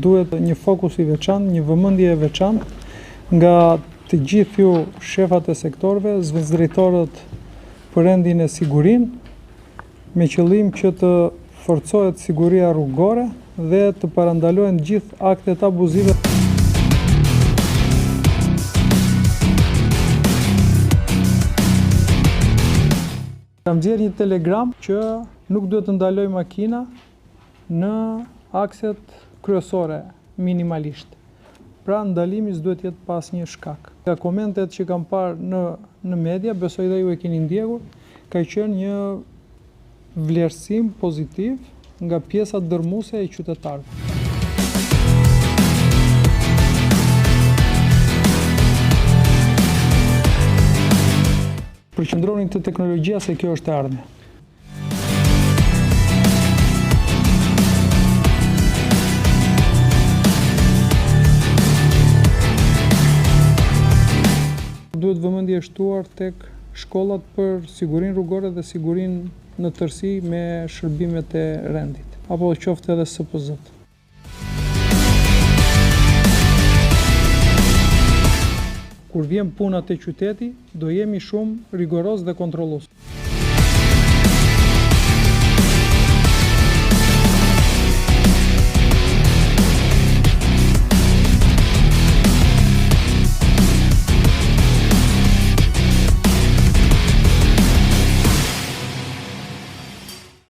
duhet një fokus i veçantë, një vëmendje e veçantë nga të gjithë ju shefat e sektorëve, zëvendësdrejtorët për rendin e sigurisë, me qëllim që të forcohet siguria rrugore dhe të parandalohen gjithë aktet abuzive. Kam nxjerrë një telegram që nuk duhet të ndaloj makina në akset kryesore minimalisht. Pra ndalimi s'duhet jetë pas një shkak. Nga komentet që kam parë në media, besoj dhe ju e keni ndjekur, ka qenë një vlerësim pozitiv nga pjesa dërmuese e qytetarëve. Përqendronin te teknologjia se kjo është e ardhmja. Duhet vëmendje shtuar tek shkollat për sigurinë rrugore dhe sigurinë në tërësi me shërbimet e rendit, apo qoftë edhe SPZ-t. Kur vjen puna te qyteti, do jemi shumë rigoroz dhe kontrollues.